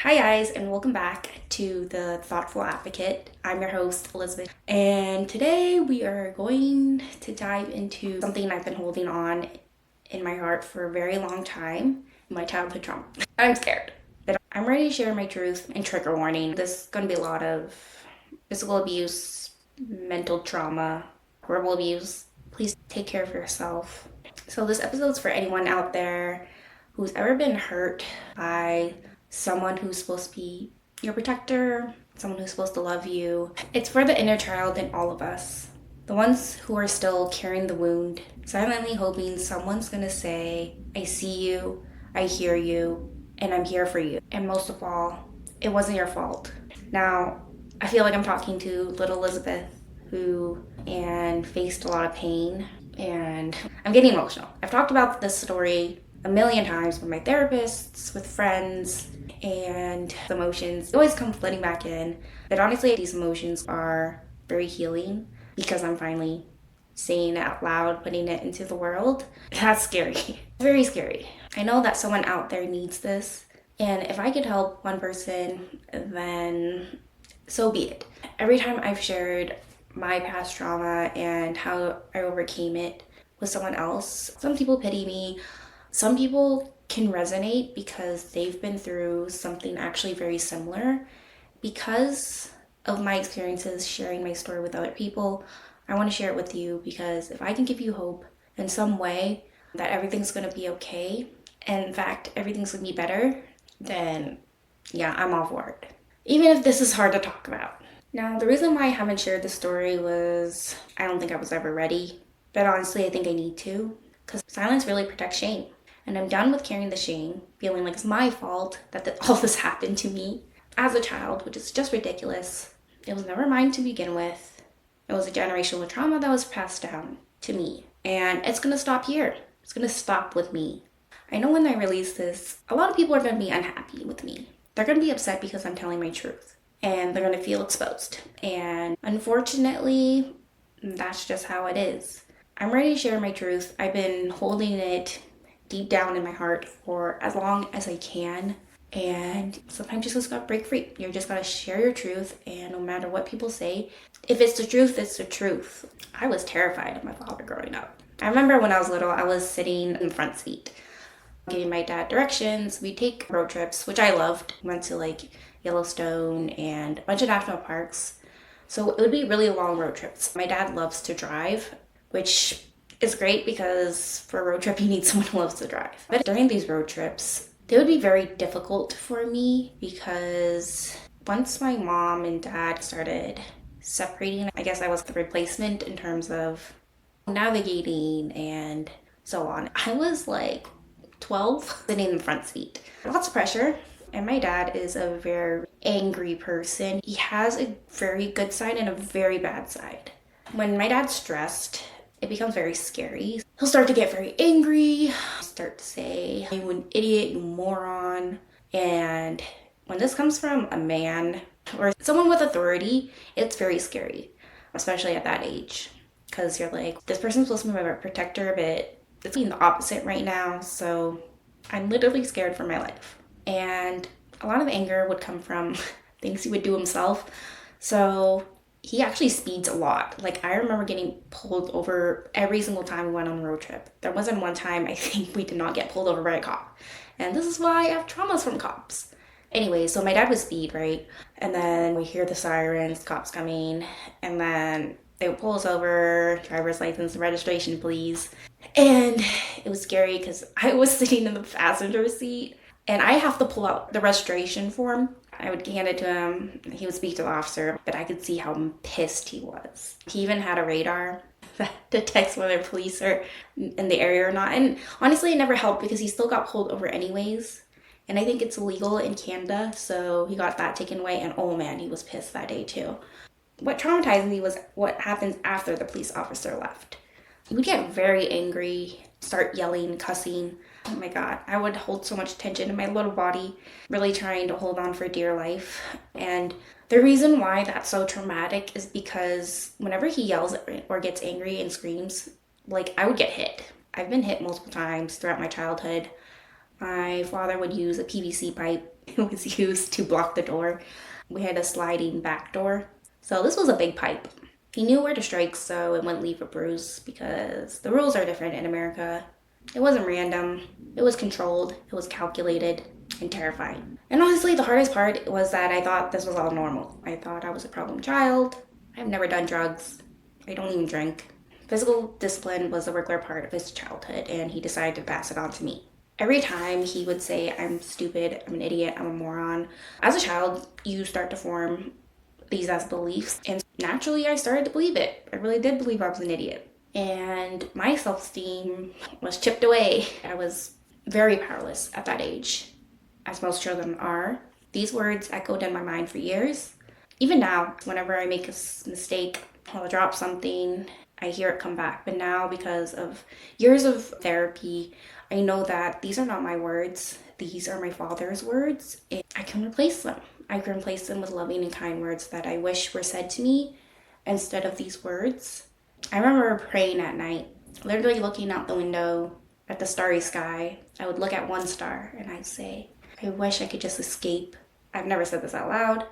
Hi, guys, and welcome back to the Thoughtful Advocate. I'm your host, Elizabeth, and today we are going to dive into something I've been holding on in my heart for a very long time, my childhood trauma. I'm scared, but I'm ready to share my truth. And trigger warning, this is going to be a lot of physical abuse, mental trauma, verbal abuse. Please take care of yourself. So this episode's for anyone out there who's ever been hurt by someone who's supposed to be your protector, someone who's supposed to love you. It's for the inner child in all of us. The ones who are still carrying the wound, silently hoping someone's gonna say, I see you, I hear you, and I'm here for you. And most of all, it wasn't your fault. Now, I feel like I'm talking to little Elizabeth who faced a lot of pain, and I'm getting emotional. I've talked about this story a million times with my therapists, with friends, and the emotions always come flooding back in. But honestly, these emotions are very healing because I'm finally saying it out loud, putting it into the world. That's scary. Very scary. I know that someone out there needs this, and if I could help one person, then so be it. Every time I've shared my past trauma and how I overcame it with someone else, some people pity me. Some people can resonate because they've been through something actually very similar. Because of my experiences sharing my story with other people, I want to share it with you because if I can give you hope in some way that everything's going to be okay, and in fact, everything's going to be better, then yeah, I'm all for it. Even if this is hard to talk about. Now, the reason why I haven't shared this story was I don't think I was ever ready. But honestly, I think I need to. Because silence really protects shame. And I'm done with carrying the shame, feeling like it's my fault that all this happened to me as a child, which is just ridiculous. It was never mine to begin with. It was a generational trauma that was passed down to me. And it's going to stop here. It's going to stop with me. I know when I release this, a lot of people are going to be unhappy with me. They're going to be upset because I'm telling my truth. And they're going to feel exposed. And unfortunately, that's just how it is. I'm ready to share my truth. I've been holding it deep down in my heart for as long as I can. And sometimes you just gotta break free. You just gotta share your truth, and no matter what people say, if it's the truth, it's the truth. I was terrified of my father growing up. I remember when I was little, I was sitting in the front seat, giving my dad directions. We take road trips, which I loved. Went to like Yellowstone and a bunch of national parks. So it would be really long road trips. My dad loves to drive, which is great because for a road trip you need someone who loves to drive. But during these road trips, they would be very difficult for me because once my mom and dad started separating, I guess I was the replacement in terms of navigating and so on. I was like 12, sitting in the front seat. Lots of pressure. And my dad is a very angry person. He has a very good side and a very bad side. When my dad's stressed, it becomes very scary. He'll start to get very angry, start to say, you an idiot, you moron. And when this comes from a man or someone with authority, it's very scary, especially at that age. Because you're like, this person's supposed to be my protector, but it's being the opposite right now. So I'm literally scared for my life. And a lot of anger would come from things he would do himself. So he actually speeds a lot. Like, I remember getting pulled over every single time we went on a road trip. There wasn't one time I think we did not get pulled over by a cop. And this is why I have traumas from cops. Anyway, so my dad would speed, right? And then we hear the sirens, cops coming, and then they would pull us over, driver's license, registration, please. And it was scary because I was sitting in the passenger seat and I have to pull out the registration form. I would hand it to him. He would speak to the officer, but I could see how pissed he was. He even had a radar that detects whether police are in the area or not. And honestly, it never helped because he still got pulled over anyways. And I think it's illegal in Canada, so he got that taken away. And oh man, he was pissed that day too. What traumatized me was what happens after the police officer left. He would get very angry, start yelling, cussing. Oh my God, I would hold so much tension in my little body, really trying to hold on for dear life. And the reason why that's so traumatic is because whenever he yells or gets angry and screams, like, I would get hit. I've been hit multiple times throughout my childhood. My father would use a PVC pipe. It was used to block the door. We had a sliding back door. So this was a big pipe. He knew where to strike so it wouldn't leave a bruise because the rules are different in America. It wasn't random. It was controlled. It was calculated and terrifying. And honestly, the hardest part was that I thought this was all normal. I thought I was a problem child. I've never done drugs. I don't even drink. Physical discipline was a regular part of his childhood, and he decided to pass it on to me. Every time he would say, I'm stupid, I'm an idiot, I'm a moron. As a child, you start to form these as beliefs, and naturally I started to believe it. I really did believe I was an idiot. And my self-esteem was chipped away. I was very powerless at that age, as most children are. These words echoed in my mind for years. Even now, whenever I make a mistake, I'll drop something, I hear it come back. But now, because of years of therapy, I know that these are not my words. These are my father's words. And I can replace them. I can replace them with loving and kind words that I wish were said to me instead of these words. I remember praying at night, literally looking out the window at the starry sky. I would look at one star and I'd say, I wish I could just escape. I've never said this out loud.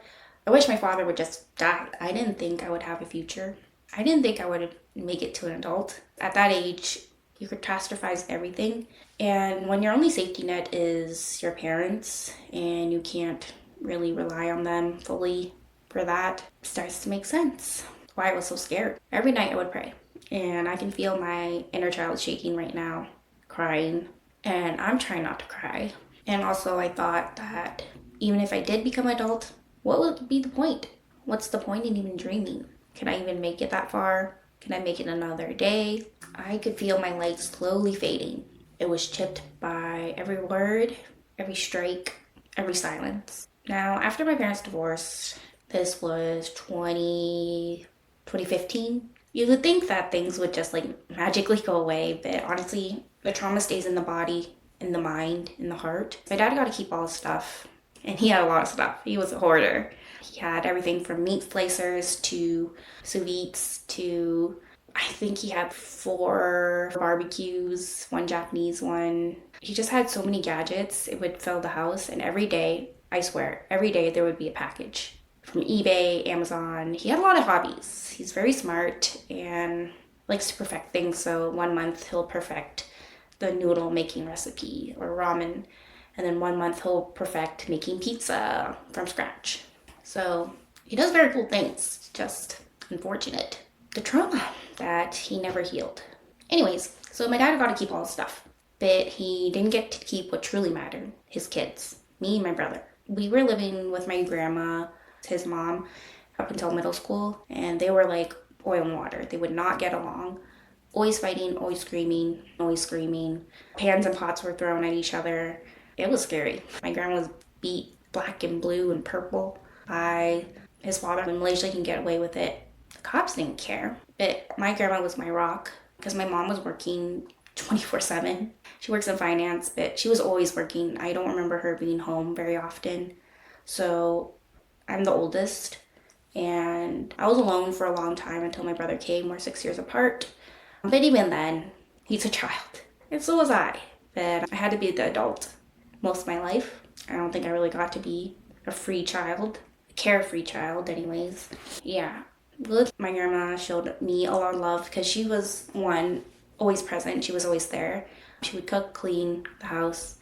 I wish my father would just die. I didn't think I would have a future. I didn't think I would make it to an adult. At that age, you catastrophize everything. And when your only safety net is your parents and you can't really rely on them fully for that, it starts to make sense. Why I was so scared. Every night I would pray. And I can feel my inner child shaking right now, crying. And I'm trying not to cry. And also I thought that even if I did become an adult, what would be the point? What's the point in even dreaming? Can I even make it that far? Can I make it another day? I could feel my light slowly fading. It was chipped by every word, every strike, every silence. Now, after my parents divorced, this was 2015. You would think that things would just magically go away, but honestly, the trauma stays in the body, in the mind, in the heart. My dad got to keep all his stuff, and he had a lot of stuff. He was a hoarder. He had everything from meat slicers to sous vides to, I think he had 4 barbecues, 1 Japanese one. He just had so many gadgets, it would fill the house, and every day, I swear, every day there would be a package. From eBay, Amazon. He had a lot of hobbies. He's very smart and likes to perfect things. So one month he'll perfect the noodle making recipe or ramen. And then one month he'll perfect making pizza from scratch. So he does very cool things. Just unfortunate. The trauma that he never healed. Anyways, so my dad got to keep all his stuff. But he didn't get to keep what truly mattered. His kids. Me and my brother. We were living with my grandma, his mom, up until middle school, and they were like oil and water. They would not get along. Always fighting, always screaming, always screaming. Pans and pots were thrown at each other. It was scary. My grandma was beat black and blue and purple by his father. In Malaysia, he can get away with it. The cops didn't care. But my grandma was my rock because my mom was working 24/7. She works in finance, but she was always working. I don't remember her being home very often. So I'm the oldest, and I was alone for a long time until my brother came. We're 6 years apart. But even then, he's a child. And so was I. But I had to be the adult most of my life. I don't think I really got to be a free child. A carefree child, anyways. Yeah. My grandma showed me a lot of love because she was, one, always present. She was always there. She would cook, clean the house,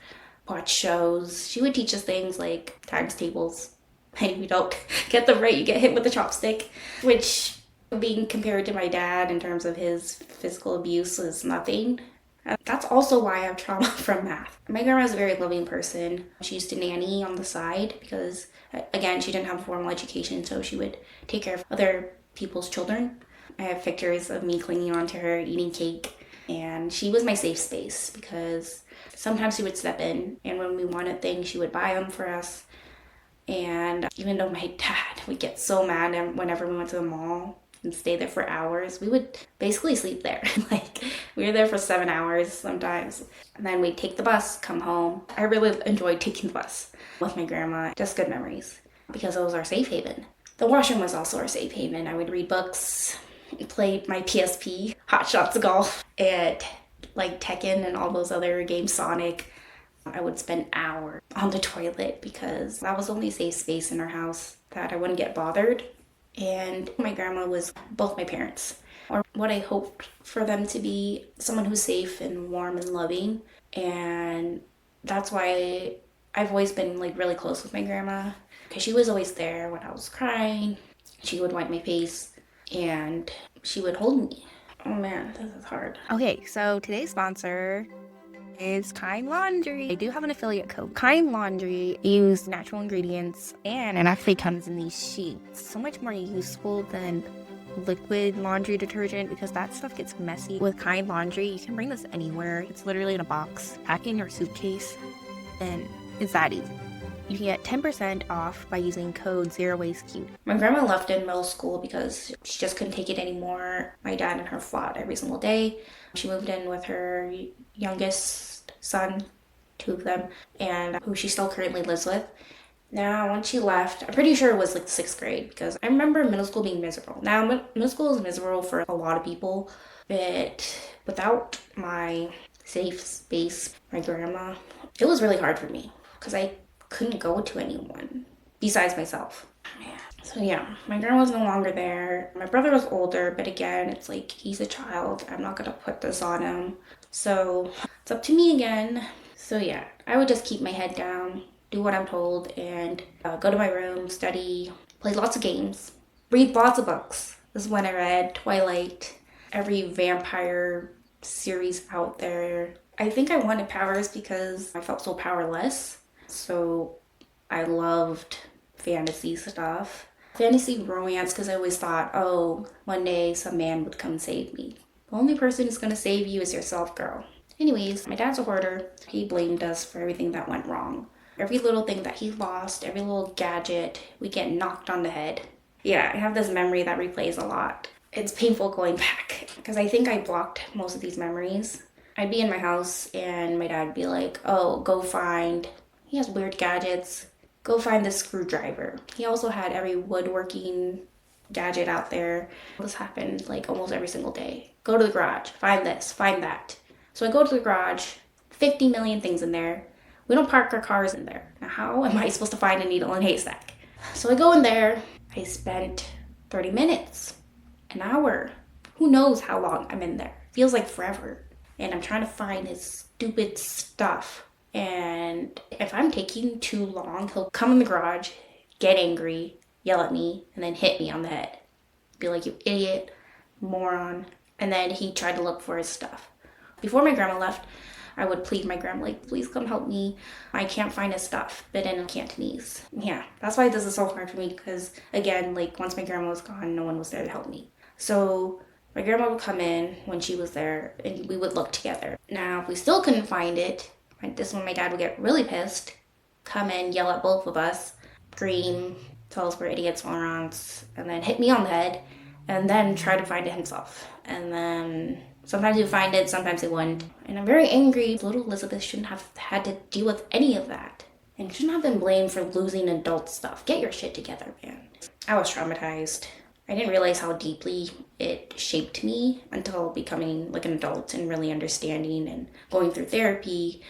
watch shows. She would teach us things like times tables. And if you don't get them right, you get hit with a chopstick, which, being compared to my dad in terms of his physical abuse, is nothing. And that's also why I have trauma from math. My grandma was a very loving person. She used to nanny on the side because, again, she didn't have a formal education, so she would take care of other people's children. I have pictures of me clinging onto her, eating cake, and she was my safe space because sometimes she would step in, and when we wanted things, she would buy them for us. And even though my dad would get so mad whenever we went to the mall and stay there for hours, we would basically sleep there. We were there for 7 hours sometimes. And then we'd take the bus, come home. I really enjoyed taking the bus with my grandma. Just good memories because it was our safe haven. The washroom was also our safe haven. I would read books, play my PSP, Hot Shots Golf, and Tekken and all those other games, Sonic. I would spend hours on the toilet because that was the only safe space in our house that I wouldn't get bothered. And my grandma was both my parents, or what I hoped for them to be, someone who's safe and warm and loving. And that's why I've always been like really close with my grandma because she was always there when I was crying. She would wipe my face and she would hold me. Oh man, this is hard. Okay, so today's sponsor is Kind Laundry. I do have an affiliate code. Kind Laundry use natural ingredients and it actually comes in these sheets. So much more useful than liquid laundry detergent because that stuff gets messy. With Kind Laundry, you can bring this anywhere. It's literally in a box, pack in your suitcase, and it's that easy. You can get 10% off by using code ZeroWasteCute. My grandma left in middle school because she just couldn't take it anymore. My dad and her fought every single day. She moved in with her youngest son, 2 of them, and who she still currently lives with. Now, when she left, I'm pretty sure it was like 6th grade because I remember middle school being miserable. Now, middle school is miserable for a lot of people, but without my safe space, my grandma, it was really hard for me because I couldn't go to anyone besides myself. So yeah, my grandma's no longer there. My brother was older, but again, it's like he's a child. I'm not gonna put this on him. So it's up to me again. So yeah, I would just keep my head down, do what I'm told, and go to my room, study, play lots of games, read lots of books. This is when I read Twilight, every vampire series out there. I think I wanted powers because I felt so powerless. So I loved fantasy stuff. Fantasy romance because I always thought, oh, one day some man would come save me. The only person who's going to save you is yourself, girl. Anyways, my dad's a hoarder. He blamed us for everything that went wrong. Every little thing that he lost, every little gadget, we get knocked on the head. Yeah, I have this memory that replays a lot. It's painful going back because I think I blocked most of these memories. I'd be in my house and my dad would be like, oh, go find... He has weird gadgets. Go find this screwdriver. He also had every woodworking gadget out there. This happened like almost every single day. Go to the garage. Find this. Find that. So I go to the garage. 50 million things in there. We don't park our cars in there. Now how am I supposed to find a needle in a haystack? So I go in there. I spent 30 minutes. An hour. Who knows how long I'm in there. Feels like forever. And I'm trying to find his stupid stuff. And if I'm taking too long, he'll come in the garage, get angry, yell at me, and then hit me on the head. Be like, you idiot, moron. And then he tried to look for his stuff. Before my grandma left, I would plead my grandma, like, please come help me. I can't find his stuff, but in Cantonese. Yeah, that's why this is so hard for me because, again, like, once my grandma was gone, no one was there to help me. So my grandma would come in when she was there, and we would look together. Now, if we still couldn't find it, this is when my dad would get really pissed, come in, yell at both of us, scream, tell us we're idiots, morons, and then hit me on the head, and then try to find it himself. And then sometimes he'd find it, sometimes he wouldn't. And I'm very angry. Little Elizabeth shouldn't have had to deal with any of that. And shouldn't have been blamed for losing adult stuff. Get your shit together, man. I was traumatized. I didn't realize how deeply it shaped me until becoming like an adult and really understanding and going through therapy.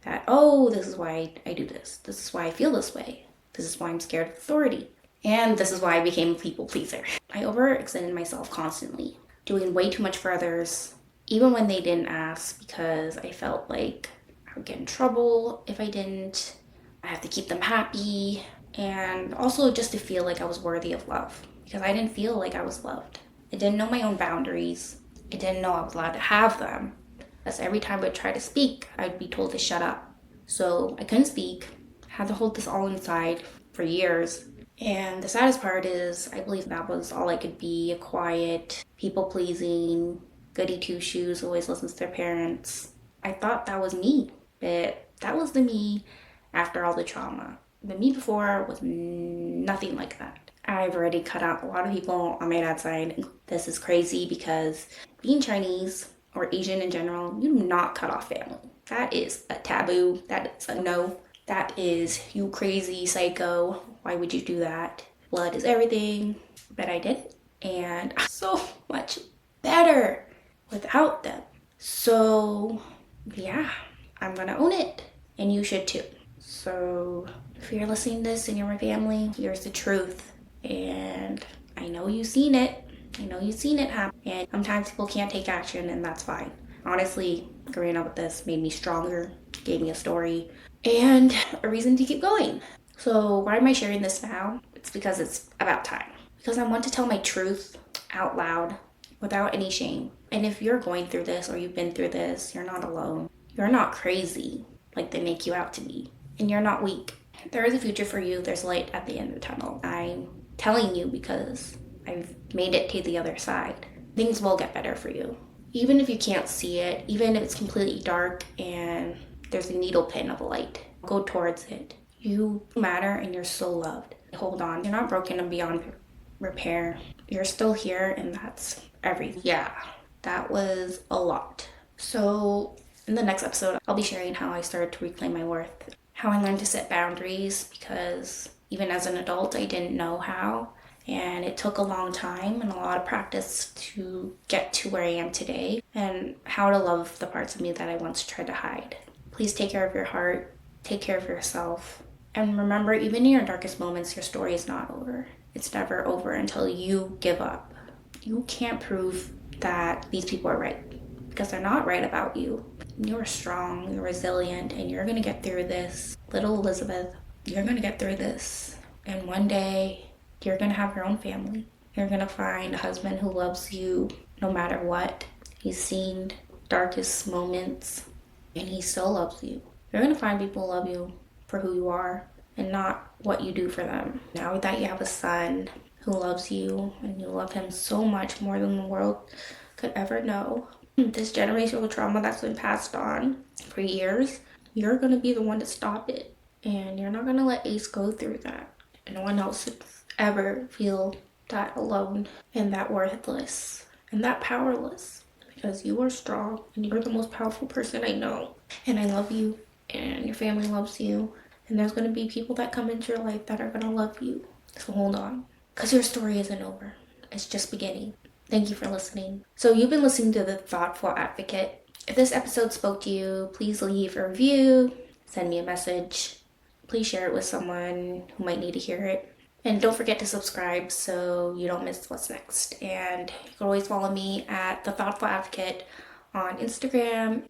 That, oh, this is why I do this. This is why I feel this way. This is why I'm scared of authority. And this is why I became a people pleaser. I overextended myself constantly, doing way too much for others, even when they didn't ask, because I felt like I would get in trouble if I didn't. I have to keep them happy. And also just to feel like I was worthy of love, because I didn't feel like I was loved. I didn't know my own boundaries. I didn't know I was allowed to have them. As every time I would try to speak, I'd be told to shut up. So I couldn't speak, had to hold this all inside for years. And the saddest part is, I believe that was all I could be, a quiet, people-pleasing, goody two-shoes, always listens to their parents. I thought that was me, but that was the me after all the trauma. The me before was nothing like that. I've already cut out a lot of people on my dad's side. This is crazy because being Chinese, or Asian in general, you do not cut off family. That is a taboo. That is a no. That is, you crazy psycho. Why would you do that? Blood is everything. But I did it. And I'm so much better without them. So, yeah, I'm gonna own it. and you should too. So if you're listening to this and you're my family, here's the truth. And I know you've seen it. I know you've seen it happen. And sometimes people can't take action, and that's fine. Honestly, growing up with this made me stronger, gave me a story, and a reason to keep going. So why am I sharing this now? It's because it's about time. Because I want to tell my truth out loud without any shame. And if you're going through this or you've been through this, you're not alone. You're not crazy like they make you out to be. And you're not weak. There is a future for you. There's light at the end of the tunnel. I'm telling you because I've made it to the other side. Things will get better for you. Even if you can't see it, even if it's completely dark and there's a needle pin of light, go towards it. You matter and you're so loved. Hold on. You're not broken and beyond repair. You're still here, and that's everything. Yeah, that was a lot. So in the next episode, I'll be sharing how I started to reclaim my worth, how I learned to set boundaries, because even as an adult, I didn't know how. And it took a long time and a lot of practice to get to where I am today, and how to love the parts of me that I once tried to hide. Please take care of your heart, take care of yourself, and remember, even in your darkest moments, your story is not over. It's never over until you give up. You can't prove that these people are right, because they're not right about you. You're strong, you're resilient, and you're gonna get through this. Little Elizabeth, you're gonna get through this. And one day, you're gonna have your own family. You're gonna find a husband who loves you no matter what. He's seen darkest moments, and he still loves you. You're gonna find people who love you for who you are and not what you do for them. Now that you have a son who loves you and you love him so much more than the world could ever know, this generational trauma that's been passed on for years, you're gonna be the one to stop it. And you're not gonna let Ace go through that. And no one else should ever feel that alone and that worthless and that powerless, because you are strong and you're the most powerful person I know. And I love you, and your family loves you, and there's going to be people that come into your life that are going to love you. So hold on, because your story isn't over. It's just beginning. Thank you for listening. So you've been listening to The Thoughtful Advocate. If this episode spoke to you, please leave a review, send me a message. Please share it with someone who might need to hear it. And don't forget to subscribe so you don't miss what's next. And you can always follow me at The Thoughtful Advocate on Instagram.